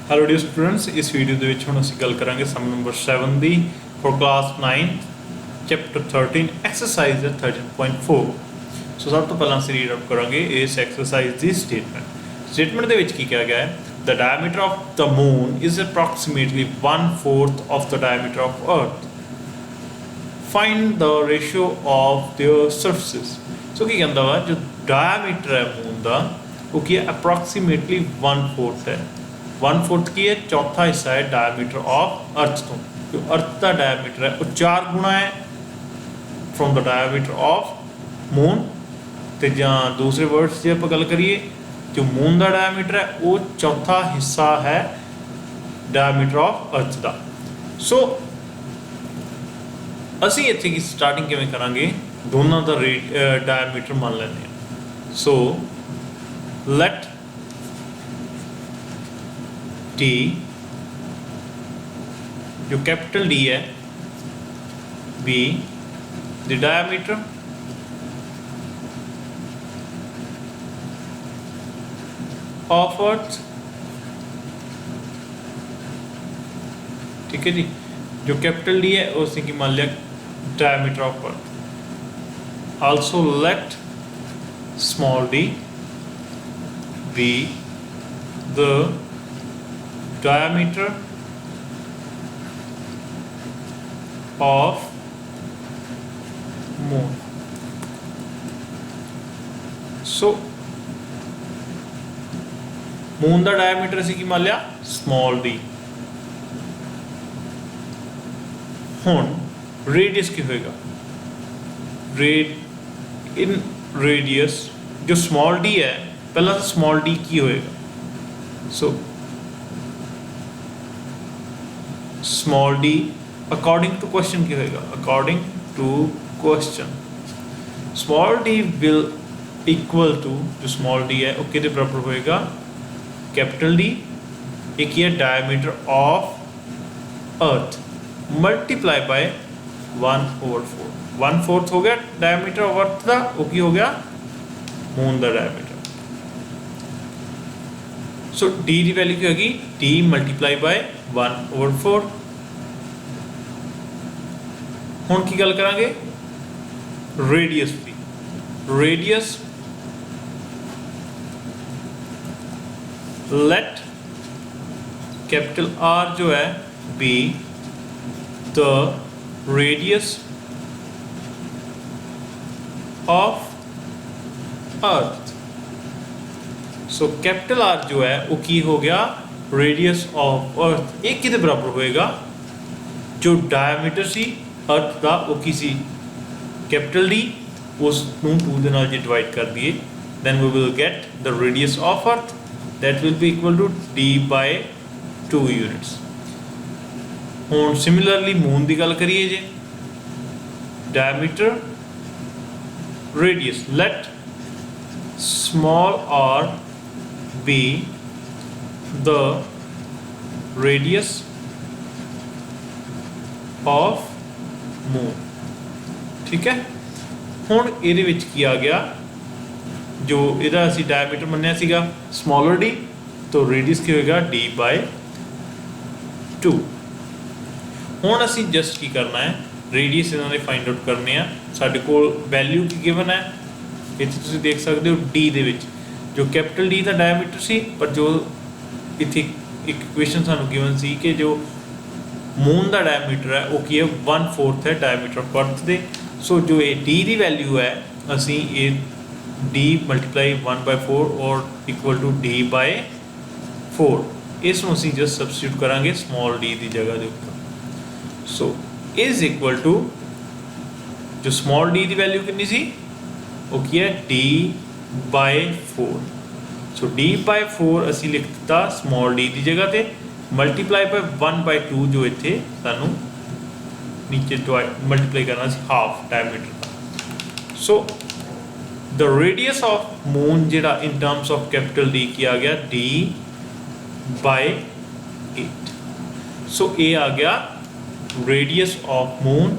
Hello dear students, इस video ਦੇ ਵਿੱਚ ਹੁਣ ਅਸੀਂ ਗੱਲ ਕਰਾਂਗੇ ਸਮ number 7 the for class 9 chapter 13 exercise 13.4। ਸੋ ਸਭ ਤੋਂ ਪਹਿਲਾਂ ਅਸੀਂ ਰੀਡ ਆਊਟ ਕਰਾਂਗੇ ਇਸ ਐਕਸਰਸਾਈਜ਼ ਦੀ ਸਟੇਟਮੈਂਟ ਦੇ ਵਿੱਚ ਕੀ ਕਿਹਾ ਗਿਆ ਹੈ। The diameter of the moon is approximately 1/4 of the diameter of earth. Find the ratio of their surfaces. So की कहता वा जो डायमीटर है मून का वो की है अप्रोक्सीमेटली 1/4 है। 1/4 की है चौथा हिस्सा है डायमीटर ऑफ अर्थ तो जो अर्थ का डायमीटर है वो 4 गुना है from the diameter of moon. तो ਜਾਂ दूसरे वर्ड्स से आप गल करिए जो मून का डायमीटर है वो चौथा हिस्सा है डायमीटर ऑफ अर्थ का। सो ਅਸੀਂ ਇੱਥੇ ਕੀ ਸਟਾਰਟਿੰਗ ਕਿਵੇਂ ਕਰਾਂਗੇ, ਦੋਨਾਂ ਦਾ ਡਾਇਮੀਟਰ ਮੰਨ ਲੈਂਦੇ ਹਾਂ। ਸੋ ਲੈਟ ਡੀ ਜੋ ਕੈਪੀਟਲ ਡੀ ਹੈ be the diameter of earth. ठीक है जी, जो कैपिटल डी है उसने की मान लिया diameter of earth. Also let small D be the diameter of moon. So moon का डायमीटर असीं की मान लिया स्मॉल डी। हुण रेडियस की होएगा इन रेडियस जो स्मॉल डी है पहला तो स्मॉल डी की होएगा। So small D according to question की होएगा, according to question small D will equal to जो स्मॉल डी है वो कितने बराबर होएगा कैपिटल डी एक ही है diameter of earth multiply by 1/4। 1/4 हो गया डायमीटर ऑफ अर्थ का, वो की हो गया मून का डायमीटर। सो डी की वैल्यू की होगी डी मल्टीप्लाई बाय 1/4। हुण की गल करांगे रेडियस की। रेडियस लेट कैपिटल आर जो है be the radius of earth. So capital R जो है वो की हो गया रेडियस ऑफ अर्थ। एक कितने बराबर होएगा जो डायमीटर सी अर्थ का वो की सी कैपिटल डी उस 2 ਦੇ ਨਾਲ ਜੇ डिवाइड कर दिए then we will get the radius of earth that will be equal to d by 2 units। ਹੁਣ सिमिलरली मून की गल करिए जे diameter radius let small r be the radius of moon. ठीक है, ਹੁਣ ਇਹਦੇ ਵਿੱਚ ਕੀ ਆ ਗਿਆ जो ਇਹਦਾ ਅਸੀਂ डायमीटर ਮੰਨਿਆ ਸੀਗਾ स्मॉलर d तो रेडियस ਕੀ ਹੋਏਗਾ d by 2। ਹੁਣ ਅਸੀਂ ਜਸਟ ਕੀ ਕਰਨਾ ਹੈ रेडियस ਇਹਨਾਂ ਦੇ फाइंड आउट करने ਆ। ਸਾਡੇ ਕੋਲ वैल्यू ਕੀ ਗਿਵਨ ਹੈ ਇੱਥੇ ਤੁਸੀਂ ਦੇਖ ਸਕਦੇ ਹੋ d ਦੇ ਵਿੱਚ ਜੋ ਕੈਪੀਟਲ d ਦਾ ਡਾਇਮੀਟਰ ਸੀ, ਪਰ ਜੋ ਇੱਥੇ ਇੱਕ ਇਕੁਏਸ਼ਨ ਸਾਨੂੰ ਗਿਵਨ ਸੀ ਕਿ ਜੋ मून का डायमीटर है वो की है 1/4 है डायमीटर ऑफ अर्थ दे। सो जो ये d की वैल्यू है असी ये d मल्टीप्लाई 1/4 और इक्वल टू d by 4 इसमें असी जस्ट सबस्टिट्यूट करांगे स्मॉल d की जगह के ऊपर। सो इज इक्वल टू जो स्मॉल d की वैल्यू कितनी सी वो की है d by 4। So d by 4 असी लिख दिता स्मॉल d की जगह पे मल्टीप्लाई बाय 1/2 जो इतने सानू नीचे मल्टीप्लाई करना सी half diameter. So the radius of moon जिहड़ा in terms of capital D की आ गया d by 8। सो ये आ गया रेडियस ऑफ मून,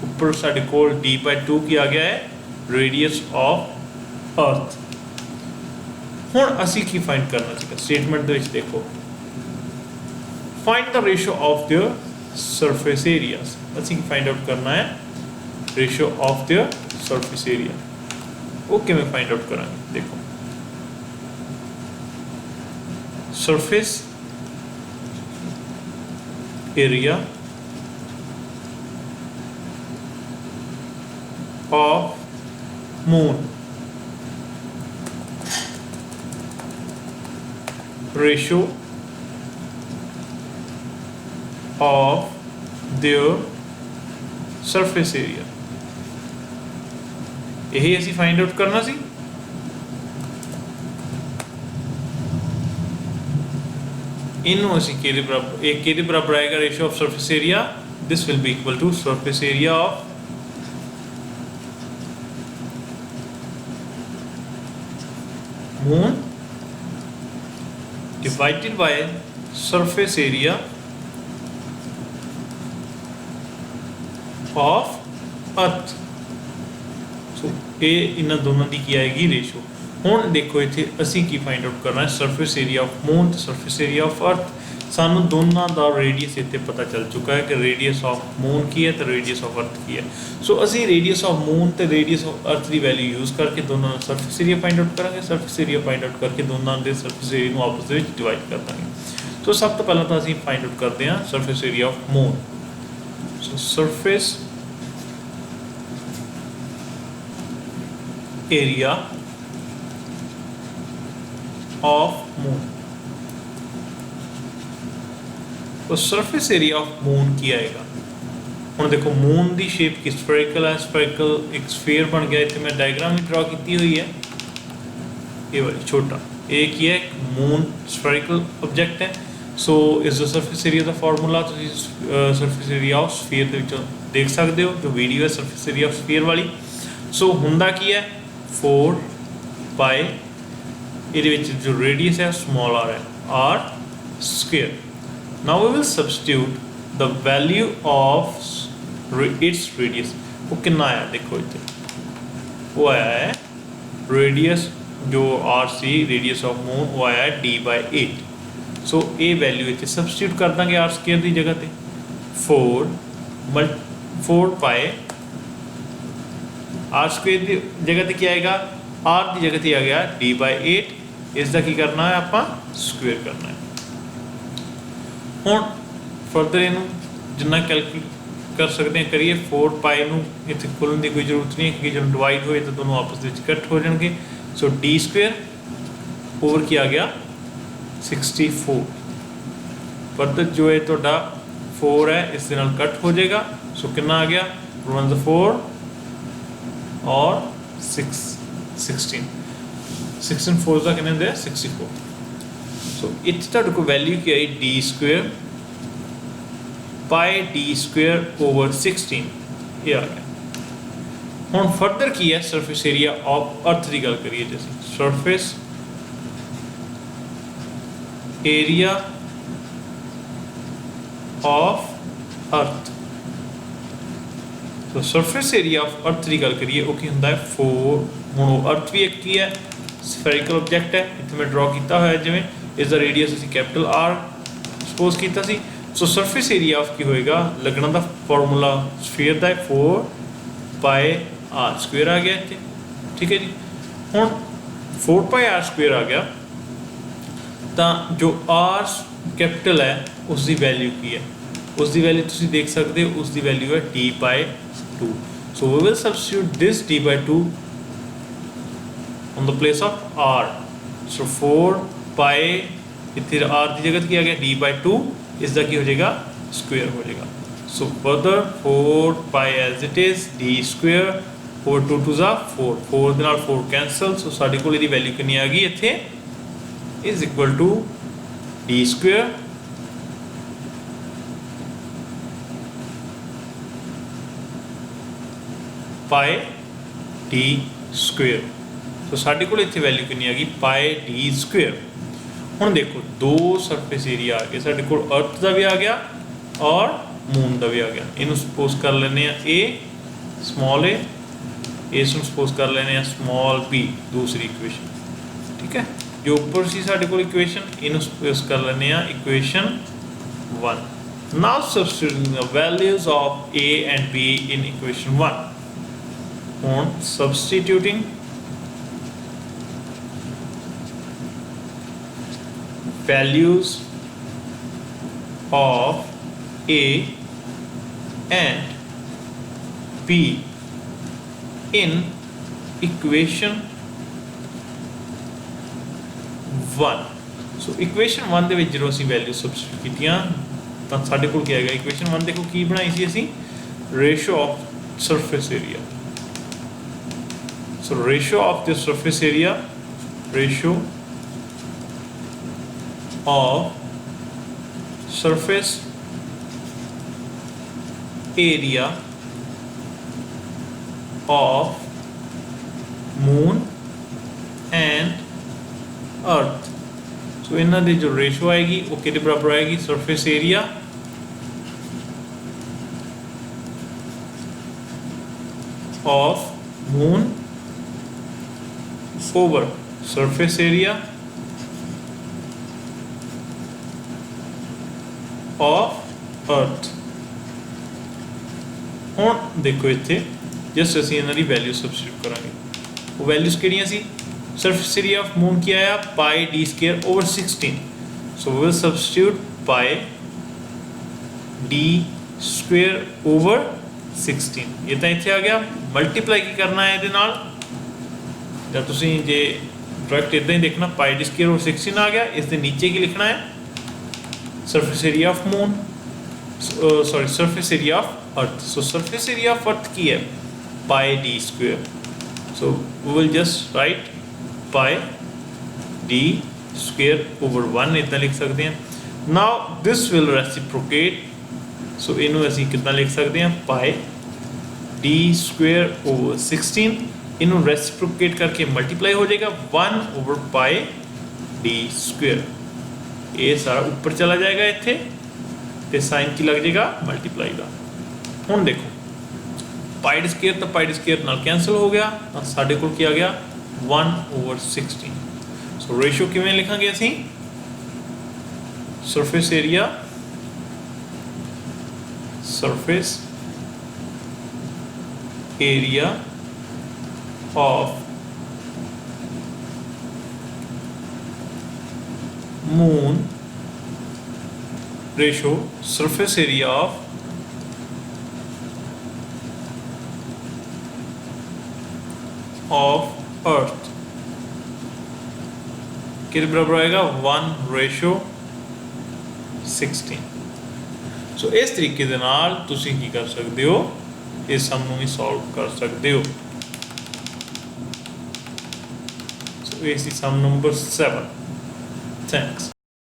ऊपर साडे कोल d by 2 की आ गया है रेडियस ऑफ अर्थ। ਹੁਣ ਅਸੀਂ ਕੀ ਫਾਈंड करना चाहिए स्टेटमेंट ਦੇ ਵਿੱਚ देखो find the ratio of their surface areas. ਅਸੀਂ फाइंड आउट करना है ratio of their surface area. वो किवें फाइंड आउट करांगे, देखो surface area of moon ratio of their surface area, यही ਅਸੀਂ फाइंड आउट करना सी। इनू ਅਸੀਂ ਕਿਹਦੇ ਬਰਾਬਰ, ਇਹ ਕਿਹਦੇ ਬਰਾਬਰ ਆਏਗਾ ratio of surface area, this will be equal to surface area of moon divided by surface area of earth. सो ये इन्होंने दोनों की की आएगी रेशो। हुण देखो इत्थे असी की फाइंड आउट करना है सरफेस एरिया ऑफ मून ते सरफेस एरिया ऑफ अर्थ। सानू दोनों का रेडियस इत्थे पता चल चुका है कि रेडियस ऑफ मून की है तो रेडियस ऑफ अर्थ की है। सो असी रेडियस ऑफ मून ते रेडियस ऑफ अर्थ की वैल्यू यूज़ करके दोनों का सरफेस एरिया फाइंड आउट करांगे। सरफेस एरिया फाइंड आउट करके दोनों के सरफेस एरिया को आपस में डिवाइड कर देंगे। तो सब तो पहला तो असी फाइंड आउट करते हैं surface area of moon. So surface area of moon, तो सरफेस एरिया ऑफ मून की आएगा। हुण देखो मून की शेप की स्फेरिकल है, स्फेरिकल एक स्फीयर बन गया। इतने मैं डायग्राम भी ड्रॉ की हुई है, ये वाली छोटा एक ही है, मून स्फेरिकल ऑब्जेक्ट है। सो इस द सरफेस एरिया का फॉर्मूला तुसीं सरफेस एरिया ऑफ स्फीयर दे विचों देख सकते हो, जो वीडियो है सरफेस एरिया ऑफ स्फीयर वाली। सो हुंदा की है 4 पाई, ये जो रेडियस है स्मॉल आर है, R square. Now we will substitute the value of its radius. वो कितना आया देखो इतने, वो आया है रेडियस जो R C radius of moon वो आया है d/8। सो ये वैल्यू इतने सब्सटीट्यूट कर देंगे आर स्क्वेयर की जगह पे 4 पाई आर स्क्वेयर की जगह पे क्या आएगा, आर की जगह पे आ गया d/8। इसका की करना है आप स्क्वेयर करना है। हुण फर्दर इनू जिन्ना कैलकुलेट कर सकते हैं करिए। 4 पाई नू इत्थे खोलने की कोई जरूरत नहीं है क्योंकि जो डिवाइड होए तो दोनों आपस में कट हो जाएंगे। सो d स्क्वेयर ओवर की आ गया 64। फर्दर जो है तो 4 है इस दे नाल कट हो जाएगा। सो कितना आ गया 1 4 और 16 4 का कितने होंगे 64। सो इतना को वैल्यू की आई d square pi d square over 16 ये आ गया। हुण फर्दर की है सरफेस एरिया ऑफ अर्थ की गल करिए, जैसे सरफेस एरिया ऑफ अर्थ। तो सरफेस एरिया ऑफ अर्थ की गल करिए वो की होंदा है 4। हुण अर्थ भी एक ही है, स्फेरिकल ऑब्जेक्ट है। इत्थे मैं ड्रॉ किया हुआ है जिवें इसका रेडियस असीं कैपिटल आर सपोज किया सी। सो सरफेस एरिया ऑफ की होएगा लगना का फॉर्मूला स्फीयर का है 4 पाई आर स्क्वेयर आ गया इत्थे, ठीक है जी। हुण 4 पाई आर स्क्वेयर आ गया तो जो आर कैपिटल है उसकी वैल्यू की है, उसकी वैल्यू तुसीं देख सकते हो, उसकी वैल्यू है d/2। So we will substitute this d/2 on the place of r। So 4 pi इतने r की जगह क्या आ गया d/2, इसका की हो जाएगा स्क्वेयर हो जाएगा। So further 4 pi as it is d square over 2 2 4 4 ਦੇ ਨਾਲ 4 कैंसल। सो साडे कोल ਇਹਦੀ वैल्यू कितनी आ गई इत्थे is equal to d square pi d square. तो साडे कोल इत्थे वैल्यू कितनी आ गई पाई d स्क्वेयर। हुण देखो दो सरफेस एरिया आ गए साडे कोल, अर्थ का भी आ गया और मून का भी आ गया। इनू सपोज कर लेने ए स्मॉल ए, इसमें सपोज कर लेने स्मॉल b दूसरी इक्वेशन, ठीक है। जो ऊपर सी साडे कोल इक्वेशन इनू सपोज कर लेने equation 1. Now substituting the values of a and b in equation 1. On substituting values of a and b in equation 1. So equation 1 ਦੇ ਵਿੱਚ ਜਦੋਂ ਅਸੀਂ ਵੈਲਿਊ ਸਬਸਟੀਟਿਊਟ ਕੀਤੀਆਂ ਤਾਂ ਸਾਡੇ ਕੋਲ ਕੀ ਆਏਗਾ ਇਕੁਏਸ਼ਨ 1 ਦੇਖੋ ਕੀ ਬਣਾਈ ਸੀ ਅਸੀਂ ratio of surface area so ratio of the surface area ratio of surface area of moon and earth. So इन्हां दी जो रेशो आएगी वो किहदे बराबर आएगी surface area of moon over surface area of earth. ਹੁਣ ਦੇਖੋ ਇੱਥੇ जस्ट ਅਸੀਂ ਇਹਨਾਂ ਦੀ ਵੈਲਿਊ ਸਬਸਟੀਟਿਊਟ ਕਰਾਂਗੇ ਉਹ ਵੈਲਿਊਜ਼ ਕਿਹੜੀਆਂ ਸੀ ਸਰਫੇਸ ਏਰੀਆ ਆਫ ਮੂਨ ਕੀ ਆਇਆ pi d square over 16 so we will substitute pi d square over 16 ਇਹ ਤਾਂ ਇੱਥੇ ਆ ਗਿਆ ਮਲਟੀਪਲਾਈ ਕੀ ਕਰਨਾ ਹੈ ਇਹਦੇ ਨਾਲ ਜਦ ਤੁਸੀਂ ਜੇ ਡਾਇਰੈਕਟ ਇਦਾਂ ਹੀ ਦੇਖਣਾ ਪਾਈ d ਸਕੁਅਰ ਓਵਰ 16 ਆ ਗਿਆ ਇਸ ਦੇ ਨੀਚੇ ਕੀ ਲਿਖਣਾ ਹੈ surface area of moon sorry surface area of earth so surface area of earth की है pi d square so we will just write pi d square over 1 इतना लिख सकते हैं now this will reciprocate so इन्हों ਅਸੀਂ कितना लिख सकते हैं pi d square over 16 इन्हों reciprocate करके multiply हो जाएगा 1 over pi d square ये सारा ऊपर चला जाएगा इत्थे ਤੇ ਸਾਈਨ ਕੀ ਲੱਗ ਜਾਏਗਾ ਮਲਟੀਪਲਾਈ ਦਾ ਹੁਣ ਦੇਖੋ ਪਾਈ d ਸਕੁਅਰ ਤਾਂ ਪਾਈ d ਸਕੁਅਰ ਨਾਲ ਕੈਨਸਲ ਹੋ ਗਿਆ ਤਾਂ ਸਾਡੇ ਕੋਲ ਕੀ ਆ ਗਿਆ 1 ਓਵਰ 16 ਸੋ ਰੇਸ਼ੋ ਕਿਵੇਂ ਲਿਖਾਂਗੇ ਅਸੀਂ surface area of moon ratio surface area of earth किस बराबर आएगा 1:16 सो इस तरीके दे नाल तुसीं की कर सकते हो इस सम नूं भी सॉल्व कर सकते हो सो इस सम नंबर 7 थैंक्स